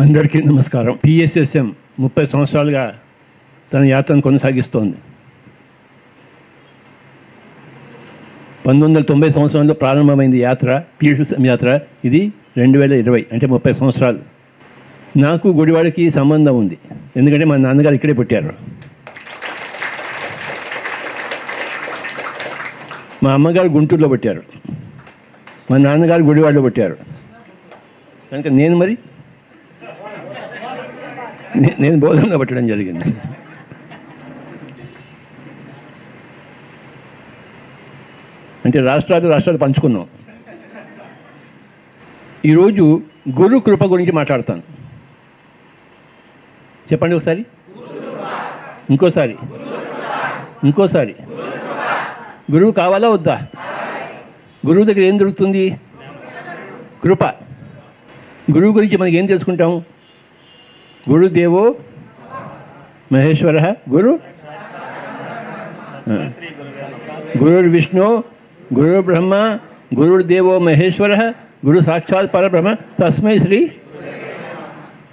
అందరికీ నమస్కారం. పిఎస్ఎస్ఎం 30 సంవత్సరాలుగా తన యాత్రను కొనసాగిస్తోంది. 1990 సంవత్సరంలో ప్రారంభమైంది యాత్ర, పిఎస్ఎస్ఎం యాత్ర. ఇది 2020, అంటే 30 సంవత్సరాలు. నాకు గుడివాడకి సంబంధం ఉంది, ఎందుకంటే మా నాన్నగారు ఇక్కడే పుట్టారు. మా అమ్మగారు గుంటూరులో పుట్టారు, మా నాన్నగారు గుడివాడలో పుట్టారు. కనుక నేను బోధనలో పట్టడం జరిగింది. అంటే రాష్ట్రాలు పంచుకున్నాం. ఈరోజు గురు కృప గురించి మాట్లాడతాను. చెప్పండి ఒకసారి, ఇంకోసారి. గురువు కావాలా వద్దా? గురువు దగ్గర ఏం దొరుకుతుంది? కృప. గురువు గురించి మనకి ఏం తెలుసుకుంటాం? గురుదేవో మహేశ్వర, గురుర్విష్ణు, గురుర్బ్రహ్మ, గురుర్దేవో మహేశ్వర, గురు సాక్షాత్ పరబ్రహ్మ తస్మై శ్రీ.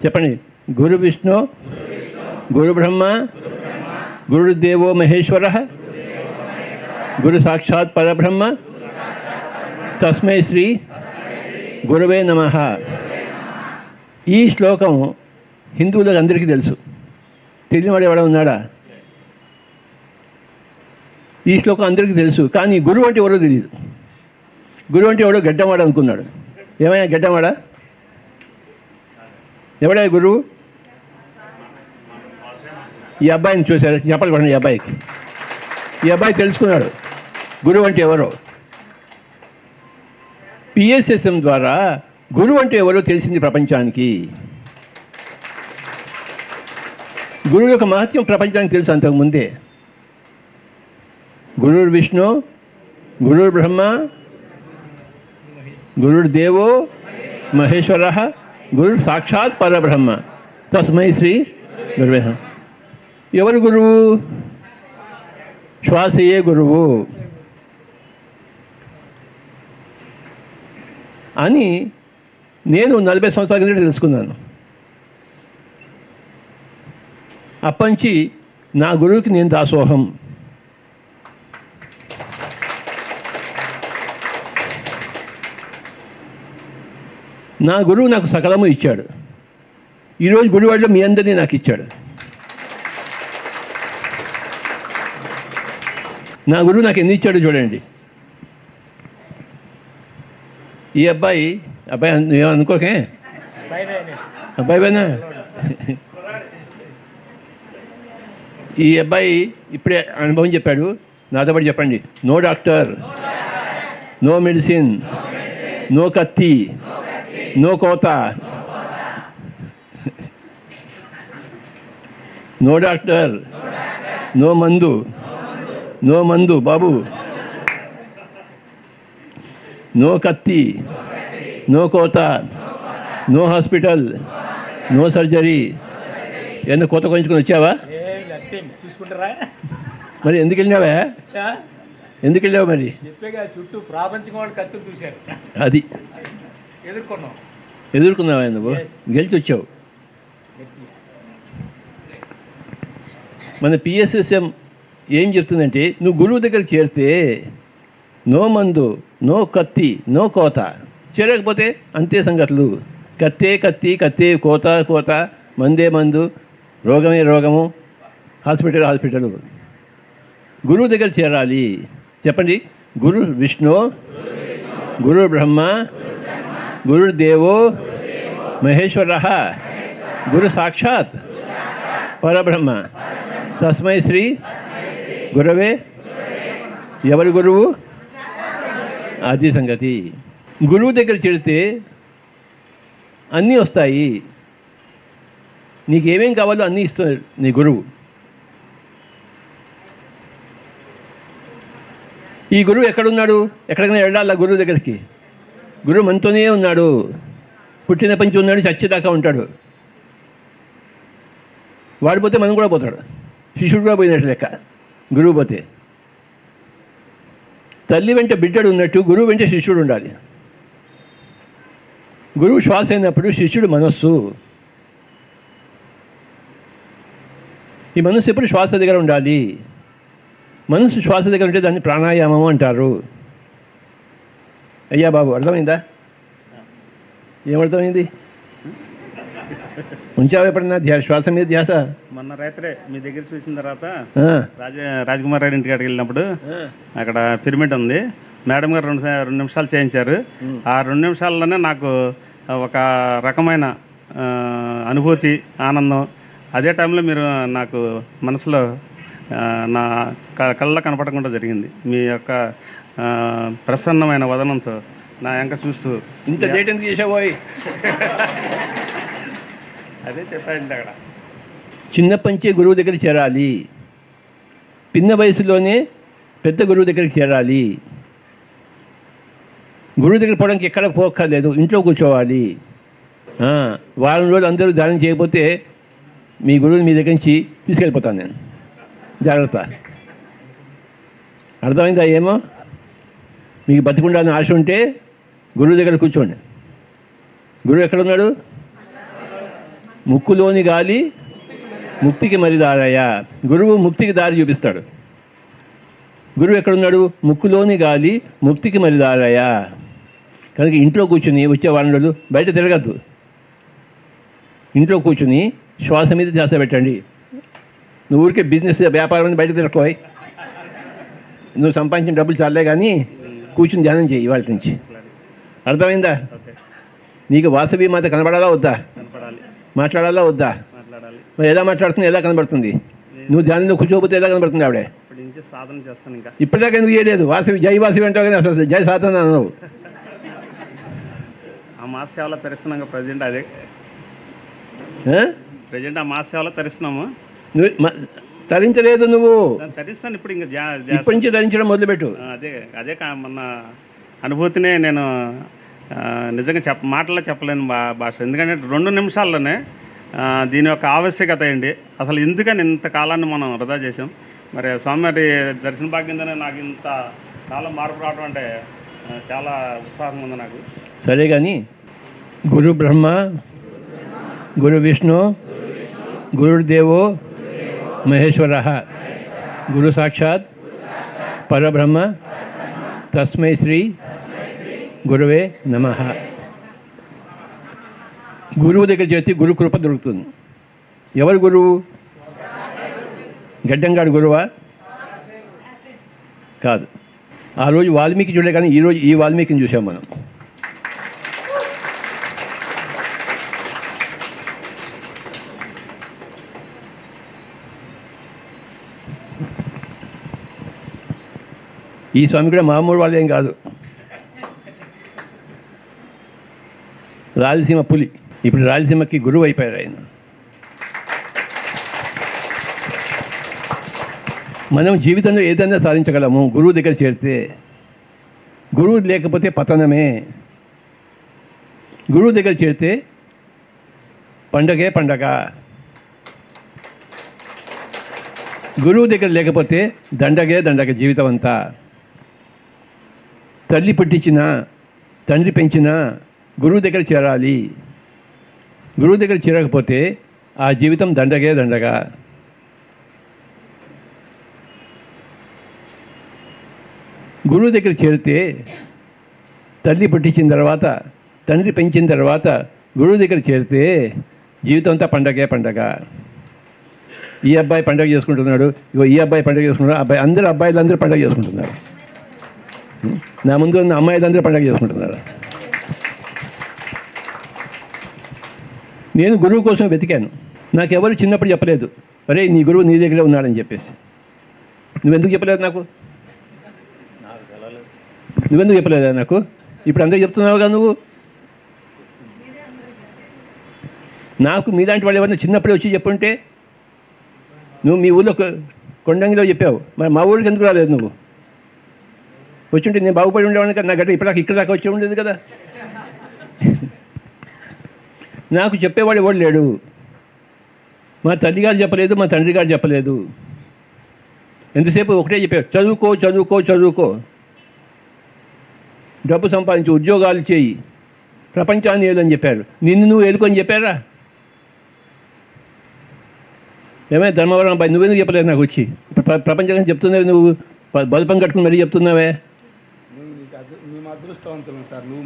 చెప్పండి. గురు విష్ణు, గురు బ్రహ్మ, గురుర్దేవో మహేశ్వర, గురు సాక్షాత్ పరబ్రహ్మ తస్మై శ్రీ గురవే నమః. ఈ శ్లోకం హిందువులకు అందరికీ తెలుసు. తెలియనివాడు ఎవడ ఉన్నాడా? ఈ శ్లోకం అందరికీ తెలుసు, కానీ గురువు అంటే ఎవరో తెలియదు. గురువు అంటే ఎవడో గడ్డమాడ అనుకున్నాడు. ఏమయ్యా గడ్డమాడ? ఎవడా గురువు? ఈ అబ్బాయిని చూశారు, చెప్పాలి పడండి. ఈ అబ్బాయి తెలుసుకున్నాడు గురువు అంటే ఎవరో. పిఎస్ఎస్ఎం ద్వారా గురువు అంటే ఎవరో తెలిసింది ప్రపంచానికి. గురువు యొక్క మహత్యం ప్రపంచానికి తెలుసు అంతకుముందే. గురుర్ విష్ణు, గురుర్ బ్రహ్మ, గురుర్దేవో మహేశ్వర, గురు సాక్షాత్ పరబ్రహ్మ తస్మై శ్రీ గురువే. ఎవరు గురువు? శ్వాసయే గురువు అని నేను 40 సంవత్సరాల కింద తెలుసుకున్నాను. అప్పంచి నా గురువుకి నేను దాసోహం. నా గురువు నాకు సకలము ఇచ్చాడు. ఈరోజు గుడివాడలో మీ అందరినీ నాకు ఇచ్చాడు. నా గురువు నాకు ఎన్ని ఇచ్చాడు చూడండి. ఈ అబ్బాయి ఏమనుకోకే, అబ్బాయి పైన ఈ అబ్బాయి ఇప్పుడే అనుభవం చెప్పాడు. నాతో పాటు చెప్పండి. No doctor, no medicine, no కత్తి, నో కోత. నో డాక్టర్, నో మందు బాబు, నో కత్తి, నో కోత, నో హాస్పిటల్, నో సర్జరీ. ఏమన్నా కోత కొంచుకొని వచ్చావా? మరి ఎందుకు వెళ్ళినావా? మరి చుట్టూ ప్రాపంచం వాళ్ళు కత్తులు చూశారు, అది ఎదుర్కొన్నావా? నువ్వు గెలిచి వచ్చావు. మన పిఎస్ఎస్ఎం ఏం చెప్తుందంటే, నువ్వు గురువు దగ్గర చేరితే నో మందు, నో కత్తి, నో కోత. చేరకపోతే అంతే సంగతులు. కత్తే కోత, మందే మందు, రోగమే రోగము, హాస్పిటల్. గురువు దగ్గర చేరాలి. చెప్పండి. గురు విష్ణు, గురు బ్రహ్మ, గురుర్దేవో మహేశ్వర, గురు సాక్షాత్ పరబ్రహ్మ తస్మై శ్రీ గురవే. ఎవరి గురువు? అది సంగతి. గురువు దగ్గర చేరితే అన్నీ వస్తాయి. నీకేమేం కావాలో అన్నీ ఇస్తాడు నీ గురువు. ఈ గురువు ఎక్కడున్నాడు? ఎక్కడికైనా వెళ్ళాలా గురువు దగ్గరికి? గురువు మనతోనే ఉన్నాడు. పుట్టిన పంచి ఉన్నాడు, చచ్చేదాకా ఉంటాడు. వాడిపోతే మనం కూడా పోతాడు. శిష్యుడు కూడా పోయినట్లు లెక్క గురువు పోతే. తల్లి వెంట బిడ్డడు ఉన్నట్టు గురువు వెంట శిష్యుడు ఉండాలి. గురువు శ్వాస అయినప్పుడు శిష్యుడు మనస్సు. ఈ మనసు ఎప్పుడు శ్వాస దగ్గర ఉండాలి. మనసు శ్వాస దగ్గర ఉంటే దాన్ని ప్రాణాయామం అంటారు. అయ్యా బాబు, అర్థమైందా? ఏమర్థమైంది? ఉంచావు ఎప్పుడన్నా శ్వాస మీద ధ్యాస? మొన్న రాత్రే మీ దగ్గర చూసిన తర్వాత రాజకుమార్ గారి ఇంటికి వెళ్ళినప్పుడు అక్కడ పిరమిడ్ ఉంది. మేడం గారు 2 నిమిషాలు చేయించారు. ఆ 2 నిమిషాల్లోనే నాకు ఒక రకమైన అనుభూతి, ఆనందం. అదే టైంలో మీరు నాకు మనసులో నా కళ్ళ కనపడకుండా జరిగింది. మీ యొక్క ప్రసన్నమైన వదనంతో నా వెంక చూస్తూ ఇంత డేట్ ఎందుకు చేసావోయ్? అదే చెప్పాను అక్కడ. చిన్నప్పంచే గురువు దగ్గర చేరాలి. పిన్న వయసులోనే పెద్ద గురువు దగ్గరికి చేరాలి. గురువు దగ్గర పోవడానికి ఎక్కడ పోక్కర్లేదు, ఇంట్లో కూర్చోవాలి. వారం రోజులు అందరూ ధ్యానం చేయకపోతే మీ గురువుని మీ దగ్గర నుంచి తీసుకెళ్ళిపోతాను నేను. జాగ్రత్త. అర్థమైందా? ఏమో మీకు బతికుండాలని ఆశ ఉంటే గురువు దగ్గర కూర్చోండి. గురువు ఎక్కడున్నాడు? ముక్కులోని గాలి ముక్తికి మరి దారయ్యా. గురువు ముక్తికి దారి చూపిస్తాడు. గురువు ఎక్కడున్నాడు? ముక్కులోని గాలి ముక్తికి మరి దారయ్యా. కనుక ఇంట్లో కూర్చుని వచ్చే వారం రోజులు బయట తిరగద్దు. ఇంట్లో కూర్చుని శ్వాస మీద ధ్యాస పెట్టండి. నువ్వు ఊరికే బిజినెస్ వ్యాపారం బయట తిరగకోయ్. నువ్వు సంపాదించిన డబ్బులు చాలే కానీ కూర్చుని ధ్యానం చేయి ఇవాళ నుంచి. అర్థమైందా? నీకు వాసవి మాత కనబడాలా వద్దా? మాట్లాడాలా వద్దా? మరి ఎలా మాట్లాడుతుంది? ఎలా కనబడుతుంది? నువ్వు ధ్యానంలో కూర్చోకపోతే ఎలా కనబడుతుంది ఆవిడే? సాధన చేస్తాను. ఇంకా ఇప్పటిదాకా ఎందుకు చేయలేదు? వాసవి జై వాసవి అంటావు కానీ అసలు జై సాధన అన్నావు. ఆ మాస సేవలో తరిస్తున్నాం ప్రజెంట్. అదే ప్రజెంట్ ఆ మాస సేవలో తరిస్తున్నాము. నువ్వు తరించలేదు. నువ్వు తరిస్తాను ఇప్పుడు. ఇంకా ఇప్పటి నుంచి ధరించడం మొదలుపెట్టు. అదే అదే మొన్న అనుభూతినే నేను నిజంగా మాటల్లో చెప్పలేను భాష. ఎందుకంటే 2 నిమిషాల్లోనే దీని యొక్క ఆవశ్యకత ఏంటి, అసలు ఎందుకని ఇంత కాలాన్ని మనం వృధా చేసాం. మరి స్వామివారి దర్శన భాగ్యంతోనే నాకు ఇంత కాలం మార్పు రావడం అంటే చాలా ఉత్సాహంగా ఉంది నాకు. సరే కానీ గురు బ్రహ్మ, గురు విష్ణు, గురుదేవో మహేశ్వర, గురు సాక్షాత్ పరబ్రహ్మ తస్మై శ్రీ గురువే నమః. గురువు దగ్గర చేతి గురు కృప దొరుకుతుంది. ఎవరు గురువు? గడ్డంగాడు గురువా? కాదు. ఆ రోజు వాల్మీకి చూడలే కానీ ఈరోజు ఈ వాల్మీకిని చూసాం మనం. ఈ స్వామి కూడా మామూలు వాళ్ళేం కాదు. రాయలసీమ పులి. ఇప్పుడు రాయలసీమకి గురువు అయిపోయారు ఆయన. మనం జీవితంలో ఏదైనా సాధించగలము గురువు దగ్గర చేరితే. గురువు లేకపోతే పతనమే. గురువు దగ్గర చేరితే పండగే పండగ. గురువు దగ్గర లేకపోతే దండగే దండగ జీవితం అంతా. తల్లి పుట్టించిన, తండ్రి పెంచిన గురువు దగ్గర చేరాలి. గురువు దగ్గర చేరకపోతే ఆ జీవితం దండగే దండగ. గురువు దగ్గర చేరితే తల్లి పుట్టించిన తర్వాత, తండ్రి పెంచిన తర్వాత గురువు దగ్గర చేరితే జీవితం అంతా పండగే పండగ. ఈ అబ్బాయి పండగ చేసుకుంటున్నాడు, ఇగో ఈ అబ్బాయి పండగ చేసుకుంటున్నాడు, అబ్బాయి అందరూ అబ్బాయిలందరూ పండగ చేసుకుంటున్నారు. నా ముందు ఉన్న అమ్మాయిలందరూ పండగ చేసుకుంటున్నారు. నేను గురువు కోసం వెతికాను. నాకెవరు చిన్నప్పుడు చెప్పలేదు, అరే నీ గురువు నీ దగ్గరే ఉన్నాడని చెప్పేసి. నువ్వెందుకు చెప్పలేదు నాకు? నువ్వెందుకు చెప్పలేదా నాకు? ఇప్పుడు అందరూ చెప్తున్నావుగా నువ్వు. నాకు మీలాంటి వాళ్ళు ఎవరైనా చిన్నప్పుడే వచ్చి చెప్పుంటే, నువ్వు మీ ఊళ్ళో కొండంగిలో చెప్పావు, మరి మా ఊరికి ఎందుకు రాలేదు నువ్వు? వచ్చుంటే నేను బాగుపడి ఉండేవాడిని కదా. నా గట్ట ఇప్పటిదాకా ఇక్కడ దాకా వచ్చి ఉండేది కదా. నాకు చెప్పేవాడు ఎవడు లేడు. మా తల్లిగారు చెప్పలేదు, మా తండ్రి గారు చెప్పలేదు. ఎంతసేపు ఒకటే చెప్పారు, చదువుకో చదువుకో చదువుకో, డబ్బు సంపాదించు, ఉద్యోగాలు చేయి, ప్రపంచాన్ని ఏదని చెప్పారు. నిన్ను నువ్వు ఏలుకొని చెప్పారా? ఏమైనా ధర్మవరం అబ్బాయి నువ్వెందుకు చెప్పలేదు నాకు వచ్చి ఇప్పుడు ప్రపంచంగా చెప్తున్నావే నువ్వు బల్పం కట్టుకుని మరీ చెప్తున్నావే. మేము అదృష్టవంతులం సార్, నువ్వు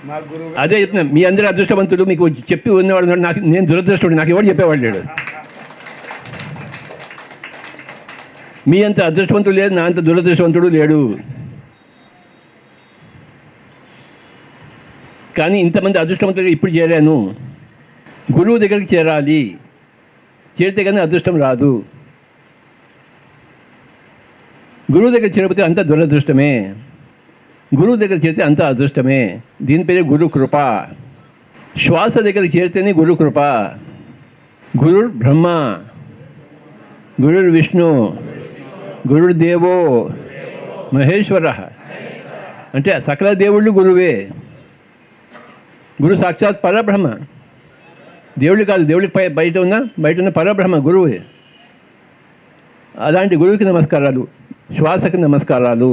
మా గురువు. అదే చెప్తున్నా, మీ అందరూ అదృష్టవంతులు, మీకు చెప్పి ఉన్నవాడు ఉన్నాడు, నాకు నేను దురదృష్టం, నాకు ఎవరు చెప్పేవాడు లేడు. మీ అంత అదృష్టవంతుడు లేదు, నా అంత దురదృష్టవంతుడు లేడు. కానీ ఇంతమంది అదృష్టవంతులుగా ఇప్పుడు చేరాను. గురువు దగ్గరికి చేరాలి, చేరితే కానీ అదృష్టం రాదు. గురువు దగ్గర చేరిపోతే అంత దురదృష్టమే, గురువు దగ్గర చేరితే అంత అదృష్టమే. దీని పేరే గురు కృప. శ్వాస దగ్గర చేరితేనే గురు కృప. గురుర్ బ్రహ్మ, గురుర్ విష్ణు, గురుర్దేవో మహేశ్వర. అంటే సకల దేవుళ్ళు గురువే. గురు సాక్షాత్ పరబ్రహ్మ, దేవుళ్ళు కాదు, దేవుడికి బయట ఉన్న పరబ్రహ్మ గురువే. అలాంటి గురువుకి నమస్కారాలు, శ్వాసకి నమస్కారాలు.